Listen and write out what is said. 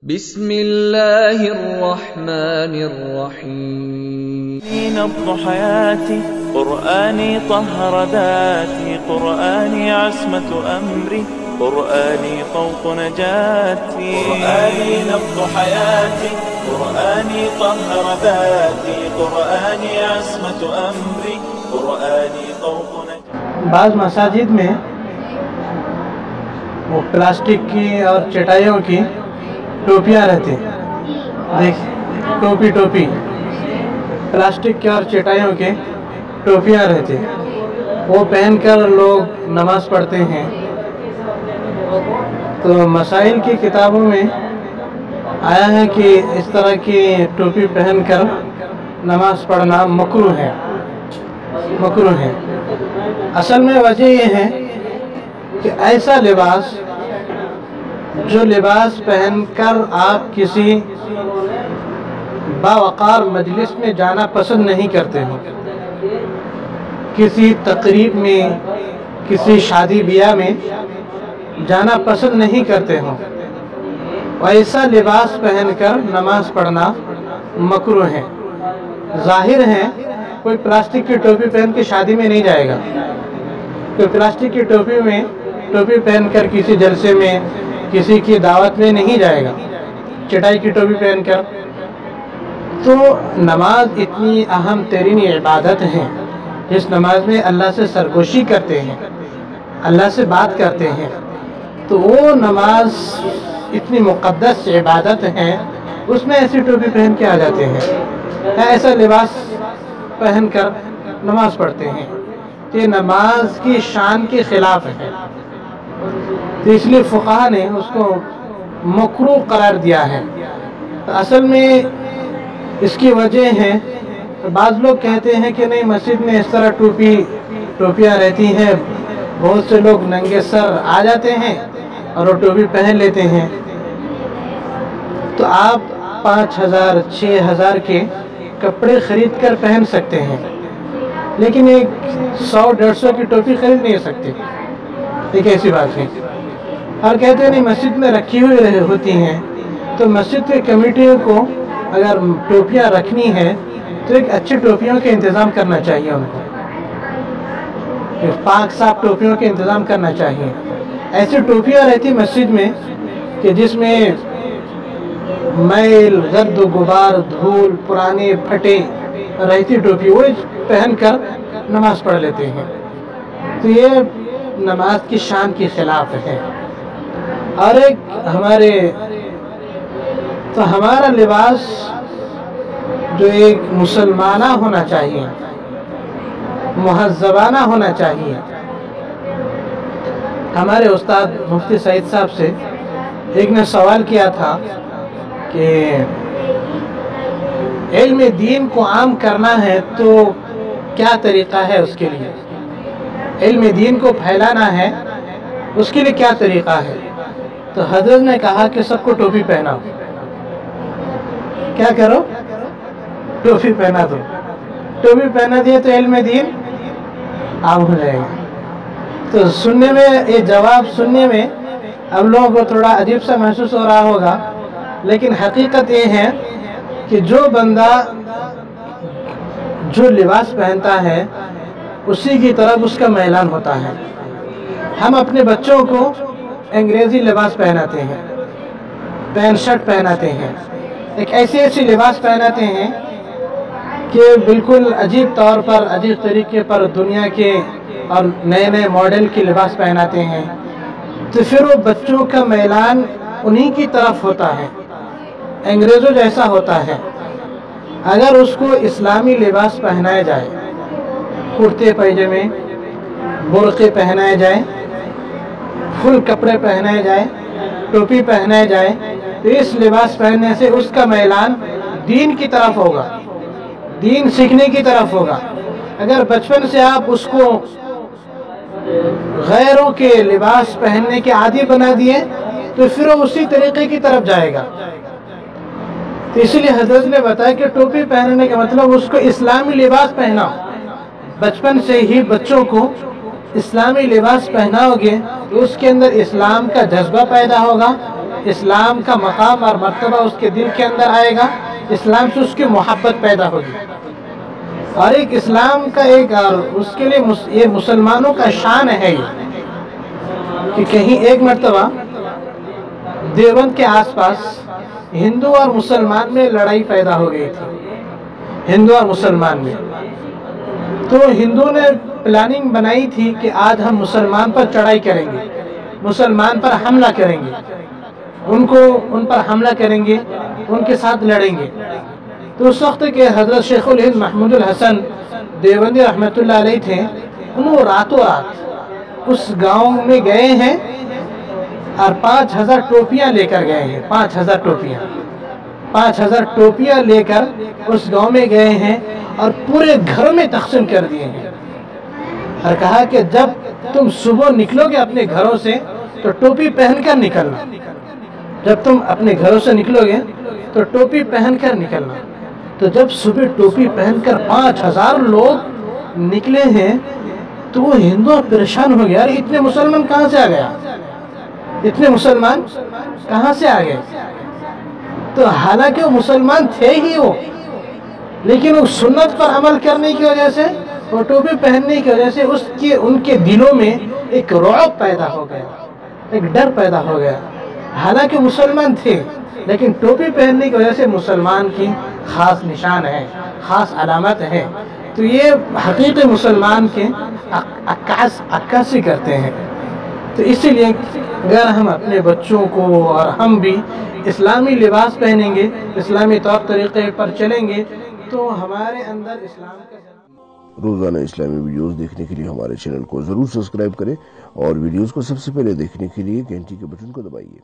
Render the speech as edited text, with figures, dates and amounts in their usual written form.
بسم اللہ الرحمن الرحیم نبض حياتي قرآني طهر ذاتي قرآني عصمة أمري قرآني طوق نجاتي قرآني نبض حياتي قرآني طهر ذاتي قرآني عصمة أمري قرآني طوق نجاتي. بعض مساجد میں وہ پلاسٹک کی اور چٹائیوں کی ٹوپیاں رہتی، دیکھ ٹوپی پلاسٹک کے اور چٹائیوں کے ٹوپیاں رہتی، وہ پہن کر لوگ نماز پڑھتے ہیں. تو مسائل کی کتابوں میں آیا ہے کہ اس طرح کی ٹوپی پہن کر نماز پڑھنا مکروہ ہے. اصل میں وجہ یہ ہے کہ ایسا لباس جو لباس پہن کر آپ کسی باوقار مجلس میں جانا پسند نہیں کرتے ہو، کسی تقریب میں، کسی شادی بیاہ میں جانا پسند نہیں کرتے ہو، ایسا لباس پہن کر نماز پڑھنا مکروہ ہے. ظاہر ہے کوئی پلاسٹک کی ٹوپی پہن کے شادی میں نہیں جائے گا، کوئی پلاسٹک کی ٹوپی پہن کر کسی جلسے میں، کسی کی دعوت میں نہیں جائے گا چٹائی کی ٹوپی پہن کر. تو نماز اتنی اہم ترین عبادت ہے جس نماز میں اللہ سے سرگوشی کرتے ہیں، اللہ سے بات کرتے ہیں، تو وہ نماز اتنی مقدس عبادت ہے، اس میں ایسی ٹوپی پہن کے آ جاتے ہیں، ایسا لباس پہن کر نماز پڑھتے ہیں. یہ نماز کی شان کے خلاف ہے، تو اس لیے فقہا نے اس کو مکروہ قرار دیا ہے. اصل میں اس کی وجہ ہے، بعض لوگ کہتے ہیں کہ نہیں مسجد میں اس طرح ٹوپیاں رہتی ہیں، بہت سے لوگ ننگے سر آ جاتے ہیں اور وہ ٹوپی پہن لیتے ہیں، تو آپ 5,000 6,000 کے کپڑے خرید کر پہن سکتے ہیں، لیکن ایک 100-150 کی ٹوپی خرید نہیں سکتے. ایک ایسی بات ہے. اور کہتے ہیں نہیں مسجد میں رکھی ہوئی ہوتی ہیں، تو مسجد کے کمیٹیوں کو اگر ٹوپیاں رکھنی ہے تو ایک اچھی ٹوپیوں کے انتظام کرنا چاہیے، ان کو پاک صاف ٹوپیوں کے انتظام کرنا چاہیے. ایسی ٹوپیاں رہتی مسجد میں کہ جس میں میل، گرد و غبار، دھول، پرانے پھٹے رہتی ٹوپی، وہ پہن کر نماز پڑھ لیتے ہیں. تو یہ نماز کی شان کے خلاف ہے. اور ایک ہمارا لباس جو ایک مسلمانہ ہونا چاہیے، مہذبانہ ہونا چاہیے. ہمارے استاد مفتی سعید صاحب سے ایک نے سوال کیا تھا کہ علم دین کو عام کرنا ہے تو کیا طریقہ ہے اس کے لیے، علم دین کو پھیلانا ہے اس کے لیے کیا طریقہ ہے؟ تو حضرت نے کہا کہ سب کو ٹوپی پہناؤ. کیا کرو؟ ٹوپی پہنا دو. ٹوپی پہنا دیے تو علم دین عام ہو جائے گا. تو سننے میں، یہ جواب سننے میں اب لوگوں کو تھوڑا عجیب سا محسوس ہو رہا ہوگا، لیکن حقیقت یہ ہے کہ جو بندہ جو لباس پہنتا ہے اسی کی طرف اس کا میلان ہوتا ہے. ہم اپنے بچوں کو انگریزی لباس پہناتے ہیں، پینٹ شرٹ پہناتے ہیں، ایک ایسی لباس پہناتے ہیں کہ بالکل عجیب طور پر، عجیب طریقے پر دنیا کے اور نئے ماڈل کی لباس پہناتے ہیں. تو پھر وہ بچوں کا میلان انہی کی طرف ہوتا ہے، انگریزوں جیسا ہوتا ہے. اگر اس کو اسلامی لباس پہنایا جائے، کرتے پیجامے، برقعے پہنائے جائے، فل کپڑے پہنائے جائے، ٹوپی پہنائے جائے، تو اس لباس پہننے سے اس کا میلان دین کی طرف ہوگا، دین سیکھنے کی طرف ہوگا. اگر بچپن سے آپ اس کو غیروں کے لباس پہننے کے عادی بنا دیے تو پھر وہ اسی طریقے کی طرف جائے گا. تو اس لیے حضرت نے بتایا کہ ٹوپی پہننے کا مطلب اس کو اسلامی لباس پہناؤ. بچپن سے ہی بچوں کو اسلامی لباس پہناؤ گے تو اس کے اندر اسلام کا جذبہ پیدا ہوگا، اسلام کا مقام اور مرتبہ اس کے دل کے اندر آئے گا، اسلام سے اس کی محبت پیدا ہوگی، اور ایک اسلام کا ایک اور اس کے لیے یہ مسلمانوں کا شان ہے یہ کہ کہیں ایک مرتبہ دیوبند کے آس پاس ہندو اور مسلمان میں لڑائی پیدا ہو گئی تھی، ہندو اور مسلمان میں۔ تو ہندو نے پلاننگ بنائی تھی کہ آج ہم مسلمان پر چڑھائی کریں گے، مسلمان پر حملہ کریں گے، ان پر حملہ کریں گے، ان کے ساتھ لڑیں گے۔ تو اس وقت کہ حضرت شیخ الہند محمود الحسن دیوبندی رحمۃ اللہ علیہ تھے، انہوں راتوں رات اس گاؤں میں گئے ہیں اور 5000 ٹوپیاں لے کر گئے ہیں، 5000 ٹوپیاں لے کر اس گاؤں میں گئے ہیں اور پورے گھر میں تقسیم کر دیے ہیں، اور کہا کہ جب تم صبح نکلو گے اپنے گھروں سے تو ٹوپی پہن کر نکلنا، جب تم اپنے گھروں سے نکلو گے تو ٹوپی پہن کر نکلنا۔ تو جب صبح ٹوپی پہن کر 5000 لوگ نکلے ہیں تو وہ ہندو پریشان ہو گیا، اتنے مسلمان کہاں سے آ گیا، اتنے مسلمان کہاں سے آ گئے؟ تو حالانکہ وہ مسلمان تھے ہی وہ، لیکن وہ سنت پر عمل کرنے کی وجہ سے، وہ ٹوپی پہننے کی وجہ سے ان کے دلوں میں ایک رعب پیدا ہو گیا، ایک ڈر پیدا ہو گیا۔ حالانکہ مسلمان تھے لیکن ٹوپی پہننے کی وجہ سے مسلمان کی خاص نشان ہے، خاص علامت ہے۔ تو یہ حقیقی مسلمان کے عکاسی کرتے ہیں۔ تو اسی لیے اگر ہم اپنے بچوں کو اور ہم بھی اسلامی لباس پہنیں گے، اسلامی طور طریقے پر چلیں گے تو ہمارے اندر اسلام کا روزانہ اسلامی ویڈیوز دیکھنے کے لیے ہمارے چینل کو ضرور سبسکرائب کریں اور ویڈیوز کو سب سے پہلے دیکھنے کے لیے گھنٹی کے بٹن کو دبائیے۔